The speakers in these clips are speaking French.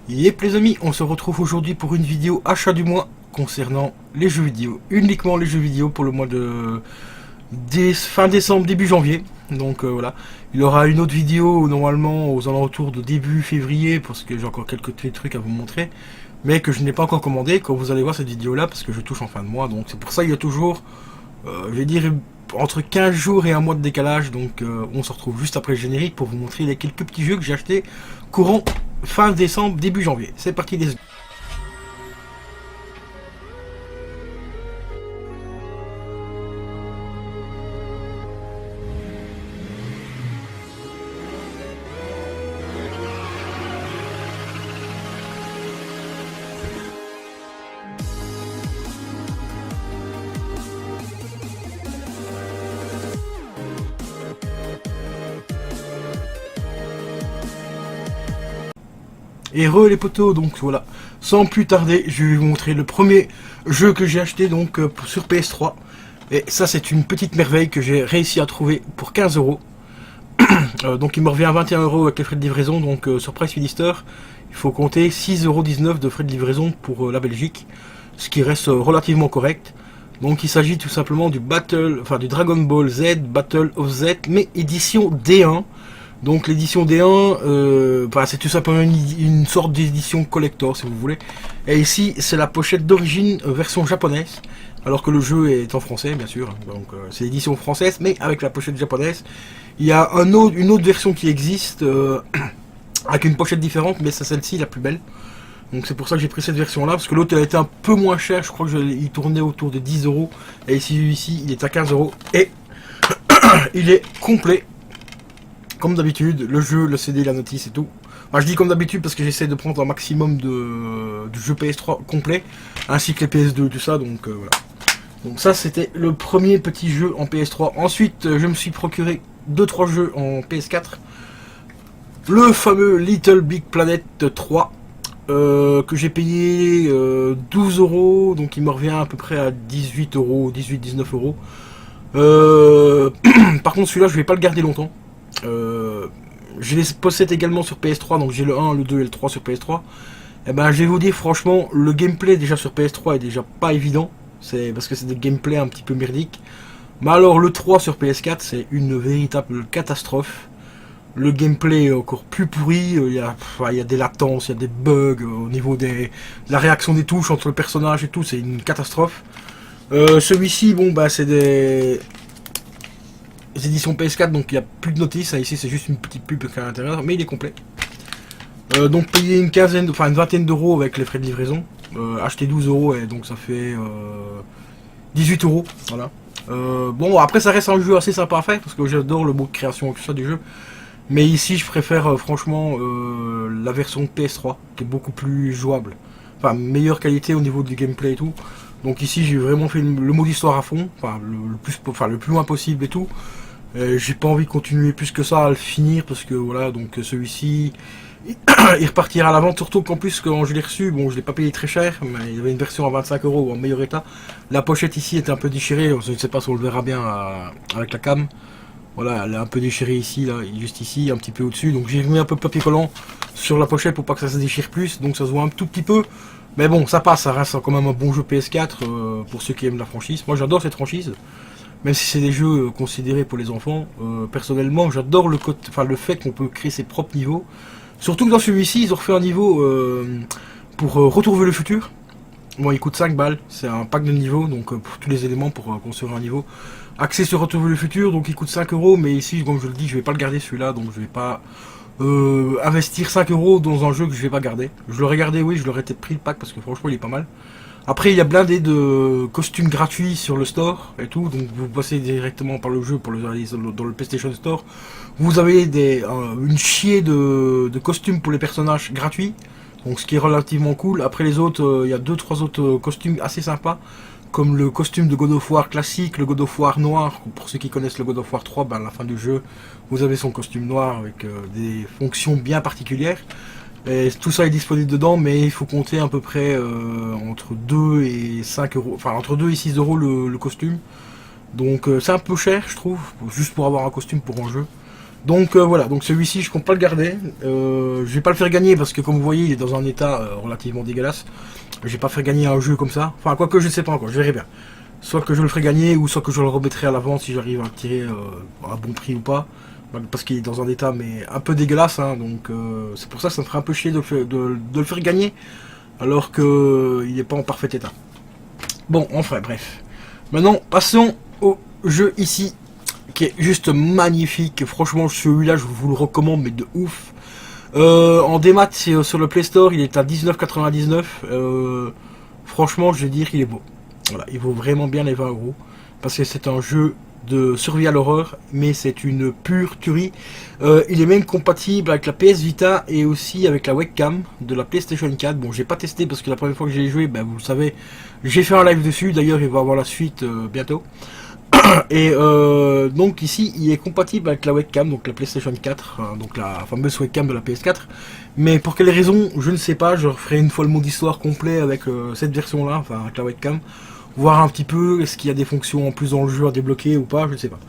Yep les amis, on se retrouve aujourd'hui pour une vidéo achat du mois concernant les jeux vidéo. Uniquement les jeux vidéo pour le mois de fin décembre, début janvier. Donc voilà, il y aura une autre vidéo normalement aux alentours de début février parce que j'ai encore quelques trucs à vous montrer. Mais que je n'ai pas encore commandé quand vous allez voir cette vidéo là parce que je touche en fin de mois. Donc c'est pour ça qu'il y a toujours, je vais dire, entre 15 jours et un mois de décalage. Donc on se retrouve juste après le générique pour vous montrer les quelques petits jeux que j'ai achetés courant fin décembre, début janvier. C'est parti les... Et les poteaux, donc voilà, sans plus tarder, je vais vous montrer le premier jeu que j'ai acheté donc sur PS3. Et ça c'est une petite merveille que j'ai réussi à trouver pour 15 euros. Donc il me revient à 21 euros avec les frais de livraison, donc sur Price Finister, il faut compter 6,19 € de frais de livraison pour la Belgique, ce qui reste relativement correct. Donc il s'agit tout simplement du Dragon Ball Z Battle of Z, mais édition D1. Donc l'édition D1, c'est tout simplement une sorte d'édition collector si vous voulez. Et ici c'est la pochette d'origine version japonaise, alors que le jeu est en français bien sûr. Donc c'est l'édition française mais avec la pochette japonaise. Il y a une autre version qui existe avec une pochette différente, mais c'est celle-ci la plus belle. Donc c'est pour ça que j'ai pris cette version là, parce que l'autre elle a été un peu moins cher, je crois qu'il tournait autour de 10 euros. Et ici il est à 15 euros et il est complet. Comme d'habitude, le jeu, le CD, la notice et tout. Enfin, je dis comme d'habitude parce que j'essaie de prendre un maximum de jeux PS3 complet, ainsi que les PS2, tout ça, donc voilà. Donc ça, c'était le premier petit jeu en PS3. Ensuite, je me suis procuré 2-3 jeux en PS4. Le fameux Little Big Planet 3, que j'ai payé 12 euros, donc il me revient à peu près à 18 euros, 18-19 euros. Par contre, celui-là, je vais pas le garder longtemps. Je les possède également sur PS3, donc j'ai le 1, le 2 et le 3 sur PS3. Et ben je vais vous dire franchement, le gameplay déjà sur PS3 est déjà pas évident, c'est parce que c'est des gameplays un petit peu merdiques. Mais alors le 3 sur PS4 c'est une véritable catastrophe. Le gameplay est encore plus pourri, il y a des latences, il y a des bugs au niveau de la réaction des touches entre le personnage et tout, c'est une catastrophe. Celui-ci, bon bah c'est des éditions PS4, donc il n'y a plus de notice, ici c'est juste une petite pub à l'intérieur, mais il est complet. Donc payer une vingtaine d'euros avec les frais de livraison, acheter 12 euros et donc ça fait 18 euros, voilà. Bon après ça reste un jeu assez sympa à faire, parce que j'adore le mode création et tout ça du jeu, mais ici je préfère franchement la version PS3, qui est beaucoup plus jouable, enfin meilleure qualité au niveau du gameplay et tout. Donc ici j'ai vraiment fait le mode histoire à fond, le plus loin possible et tout. J'ai pas envie de continuer plus que ça à le finir parce que voilà, donc celui-ci il repartira à la vente, surtout qu'en plus quand je l'ai reçu, bon je l'ai pas payé très cher, mais il y avait une version à 25 euros en meilleur état. La pochette ici est un peu déchirée, je ne sais pas si on le verra bien avec la cam. Voilà, elle est un peu déchirée ici, là, juste ici, un petit peu au-dessus, donc j'ai mis un peu de papier collant sur la pochette pour pas que ça se déchire plus, donc ça se voit un tout petit peu. Mais bon, ça passe, ça reste quand même un bon jeu PS4 pour ceux qui aiment la franchise. Moi j'adore cette franchise, même si c'est des jeux considérés pour les enfants. Personnellement, j'adore le fait qu'on peut créer ses propres niveaux. Surtout que dans celui-ci, ils ont refait un niveau pour Retour vers le futur. Bon, il coûte 5 balles, c'est un pack de niveaux, donc pour tous les éléments pour construire un niveau. Axé sur Retour vers le futur, donc il coûte 5 euros, mais ici, comme je le dis, je vais pas le garder celui-là, donc je vais pas investir 5 euros dans un jeu que je vais pas garder. Je l'aurais gardé, oui, je l'aurais peut-être pris le pack parce que franchement il est pas mal. Après il y a blindé de costumes gratuits sur le store et tout, donc vous passez directement par le jeu pour aller dans le PlayStation Store. Vous avez une chier de costumes pour les personnages gratuits, donc ce qui est relativement cool. Après les autres, il y a 2-3 autres costumes assez sympas, comme le costume de God of War classique, le God of War noir. Pour ceux qui connaissent le God of War 3, ben à la fin du jeu, vous avez son costume noir avec des fonctions bien particulières. Et tout ça est disponible dedans, mais il faut compter à peu près entre 2 et 5 euros, enfin entre 2 et 6 euros le costume. Donc c'est un peu cher je trouve, juste pour avoir un costume pour un jeu. Donc voilà, donc celui-ci je compte pas le garder. Je vais pas le faire gagner parce que comme vous voyez il est dans un état relativement dégueulasse. Je vais pas faire gagner un jeu comme ça. Enfin quoique je ne sais pas encore, je verrai bien. Soit que je le ferai gagner ou soit que je le remettrai à l'avance si j'arrive à le tirer à bon prix ou pas. Parce qu'il est dans un état mais un peu dégueulasse, hein, donc c'est pour ça que ça me ferait un peu chier de le faire gagner alors qu'il n'est pas en parfait état. Bon, enfin bref. Maintenant passons au jeu ici qui est juste magnifique. Franchement celui-là je vous le recommande mais de ouf. En démat sur le Play Store il est à 19,99. Franchement je vais dire qu'il est beau. Voilà, il vaut vraiment bien les 20 € parce que c'est un jeu de survie à l'horreur, mais c'est une pure tuerie. Il est même compatible avec la PS Vita et aussi avec la webcam de la PlayStation 4. Bon, j'ai pas testé parce que la première fois que j'ai joué, ben, vous le savez, j'ai fait un live dessus. D'ailleurs, il va avoir la suite bientôt. Et donc ici, il est compatible avec la webcam, donc la PlayStation 4, hein, donc la fameuse webcam de la PS4. Mais pour quelles raisons, je ne sais pas. Je referai une fois le mode histoire complet avec cette version-là, enfin avec la webcam. Voir un petit peu est-ce qu'il y a des fonctions en plus dans le jeu à débloquer ou pas, je ne sais pas.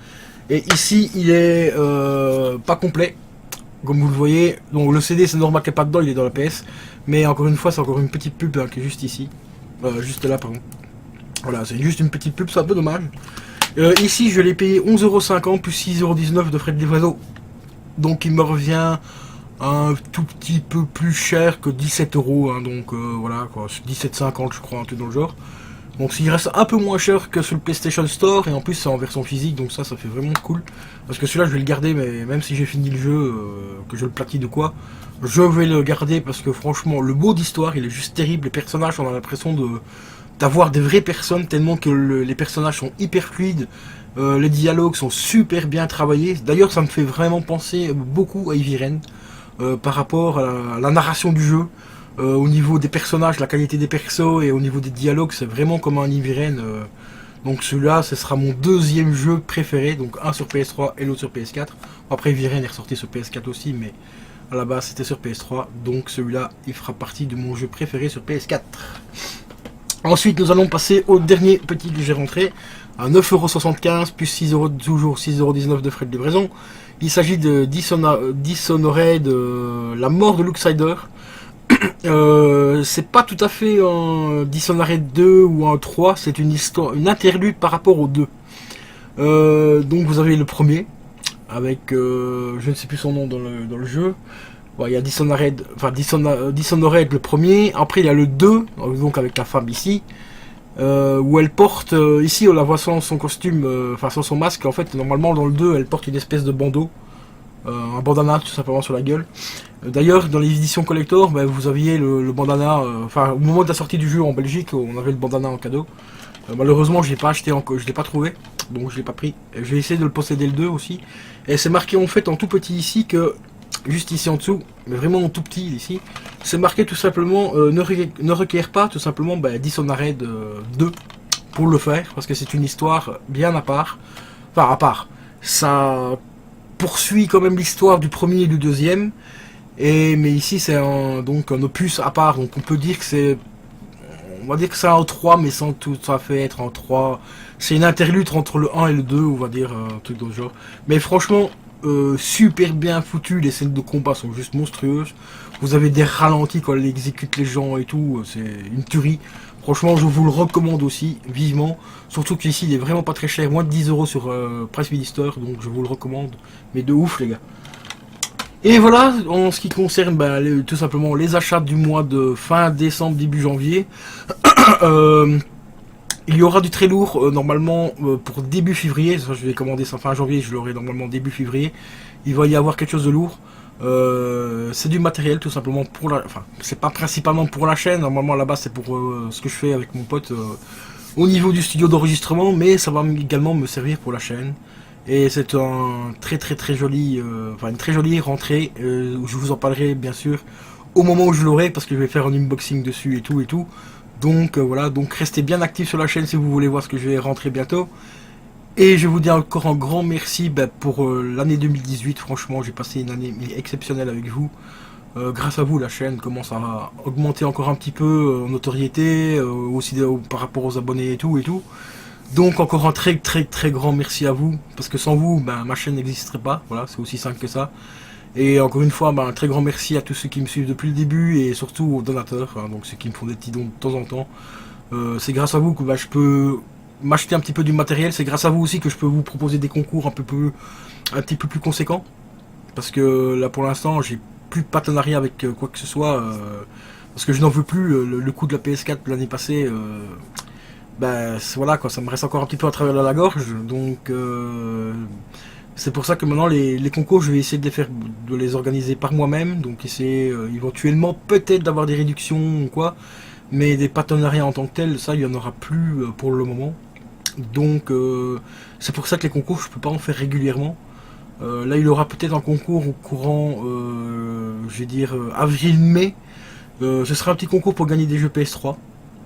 Et ici il est pas complet, comme vous le voyez. Donc le CD c'est normal qu'il n'y ait pas dedans, il est dans la PS. Mais encore une fois c'est encore une petite pub hein, qui est juste ici. Juste là pardon. Voilà, c'est juste une petite pub, c'est un peu dommage. Ici je l'ai payé 11,50€ plus 6,19€ de frais de livraison. Donc il me revient un tout petit peu plus cher que 17€. Hein, donc voilà quoi, 17,50€ je crois, un truc dans le genre. Donc il reste un peu moins cher que sur le PlayStation Store et en plus c'est en version physique donc ça fait vraiment cool. Parce que celui-là je vais le garder mais même si j'ai fini le jeu, que je le platine ou quoi, je vais le garder parce que franchement le mot d'histoire il est juste terrible. Les personnages on a l'impression d'avoir des vraies personnes tellement que les personnages sont hyper fluides. Les dialogues sont super bien travaillés. D'ailleurs ça me fait vraiment penser beaucoup à Heavy Rain par rapport à la narration du jeu. Au niveau des personnages, la qualité des persos et au niveau des dialogues, c'est vraiment comme un Heavy Rain. Donc celui-là, ce sera mon deuxième jeu préféré. Donc un sur PS3 et l'autre sur PS4. Après Heavy Rain est ressorti sur PS4 aussi, mais à la base c'était sur PS3. Donc celui-là, il fera partie de mon jeu préféré sur PS4. Ensuite, nous allons passer au dernier petit que j'ai rentré. À 9,75€ plus 6€, toujours 6,19€ de frais de livraison. Il s'agit de Dishonored, la mort de Luxider. C'est pas tout à fait un Dishonored 2 ou un 3, c'est une histoire, une interlude par rapport aux deux. Donc vous avez le premier, avec je ne sais plus son nom dans le jeu. Bon, il y a Dishonored, enfin Dishonored le premier, après il y a le 2, donc avec la femme ici, où elle porte, ici on la voit sans son costume, enfin sans son masque, en fait normalement dans le 2 elle porte une espèce de bandeau. Un bandana tout simplement sur la gueule. D'ailleurs dans les éditions collector vous aviez le bandana, enfin au moment de la sortie du jeu en Belgique on avait le bandana en cadeau. Malheureusement je l'ai pas acheté encore, je l'ai pas trouvé, donc je l'ai pas pris. Je vais essayer de le posséder le 2 aussi. Et c'est marqué en fait en tout petit ici que, juste ici en dessous, mais vraiment en tout petit ici, c'est marqué tout simplement ne requiert pas tout simplement Dishonored 2 pour le faire, parce que c'est une histoire bien à part. Enfin à part. Ça poursuit quand même l'histoire du premier et du deuxième, mais ici c'est donc un opus à part, donc on peut dire que c'est, on va dire que c'est un 3 mais sans tout à fait être un 3, c'est une interlude entre le 1 et le 2, on va dire un truc dans le genre. Mais franchement super bien foutu, les scènes de combat sont juste monstrueuses, vous avez des ralentis quand elle exécute les gens et tout, c'est une tuerie. Franchement, je vous le recommande aussi, vivement. Surtout qu'ici, il est vraiment pas très cher, moins de 10€ sur Price Minister, donc je vous le recommande. Mais de ouf, les gars. Et voilà, en ce qui concerne tout simplement les achats du mois de fin décembre, début janvier. Il y aura du très lourd, normalement, pour début février. Ça, je vais commander ça fin janvier, je l'aurai normalement début février. Il va y avoir quelque chose de lourd. C'est du matériel tout simplement pour la, enfin c'est pas principalement pour la chaîne, normalement là-bas c'est pour ce que je fais avec mon pote au niveau du studio d'enregistrement, mais ça va également me servir pour la chaîne. Et c'est un très joli, enfin une très jolie rentrée, où je vous en parlerai bien sûr au moment où je l'aurai, parce que je vais faire un unboxing dessus et tout. Donc voilà, donc restez bien actifs sur la chaîne si vous voulez voir ce que je vais rentrer bientôt. Et je vous dis encore un grand merci pour l'année 2018, franchement j'ai passé une année exceptionnelle avec vous. Grâce à vous la chaîne commence à augmenter encore un petit peu en notoriété, aussi par rapport aux abonnés et tout. Donc encore un très très très grand merci à vous, parce que sans vous, ben, ma chaîne n'existerait pas, voilà, c'est aussi simple que ça. Et encore une fois, ben, un très grand merci à tous ceux qui me suivent depuis le début, et surtout aux donateurs, hein, donc ceux qui me font des petits dons de temps en temps. C'est grâce à vous que ben, je peux m'acheter un petit peu du matériel, c'est grâce à vous aussi que je peux vous proposer des concours un petit peu plus conséquents. Parce que là pour l'instant, j'ai plus de partenariat avec quoi que ce soit, parce que je n'en veux plus, le coup de la PS4 de l'année passée. Ben voilà quoi, ça me reste encore un petit peu à travers de la gorge, donc c'est pour ça que maintenant les concours je vais essayer de les organiser par moi-même, donc essayer éventuellement peut-être d'avoir des réductions ou quoi, mais des partenariats en tant que tel, ça il y en aura plus pour le moment, donc c'est pour ça que les concours je peux pas en faire régulièrement. Là il y aura peut-être un concours au courant, je vais dire avril-mai, ce sera un petit concours pour gagner des jeux PS3.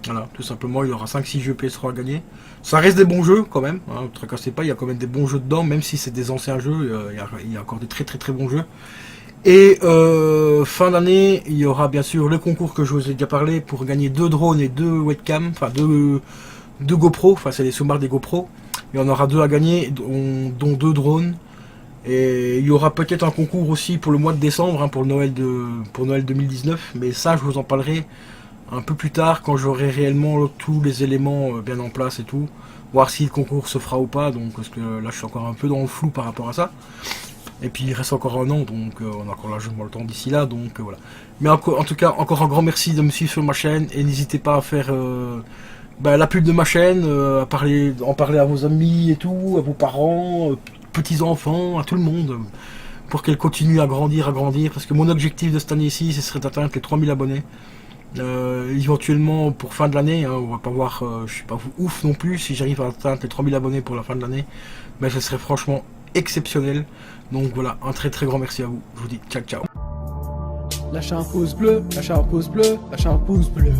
Voilà, tout simplement, il y aura 5-6 jeux PS3 à gagner. Ça reste des bons jeux quand même, hein, ne tracassez pas, il y a quand même des bons jeux dedans, même si c'est des anciens jeux, il y a encore des très très très bons jeux. Et fin d'année, il y aura bien sûr le concours que je vous ai déjà parlé pour gagner 2 drones et 2 webcams, enfin 2 GoPro, enfin c'est les sous-marques des GoPro. Il y en aura 2 à gagner, dont 2 drones. Et il y aura peut-être un concours aussi pour le mois de décembre, hein, pour Noël 2019, mais ça je vous en parlerai un peu plus tard quand j'aurai réellement tous les éléments bien en place et tout, voir si le concours se fera ou pas, donc parce que là je suis encore un peu dans le flou par rapport à ça. Et puis il reste encore un an, donc on a encore largement le temps d'ici là, donc voilà. Mais en tout cas, encore un grand merci de me suivre sur ma chaîne, et n'hésitez pas à faire la pub de ma chaîne, en parler à vos amis et tout, à vos parents, petits enfants, à tout le monde, pour qu'elle continue à grandir, parce que mon objectif de cette année-ci, ce serait d'atteindre les 3000 abonnés. Éventuellement pour fin de l'année, hein, on va pas voir, je suis pas ouf non plus si j'arrive à atteindre les 3000 abonnés pour la fin de l'année, mais ce serait franchement exceptionnel. Donc voilà, un très très grand merci à vous. Je vous dis ciao ciao. Lâchez un pouce bleu, lâchez un pouce bleu, lâchez un pouce bleu.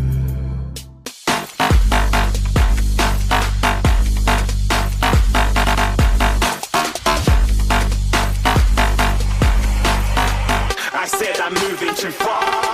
I said I'm moving too far.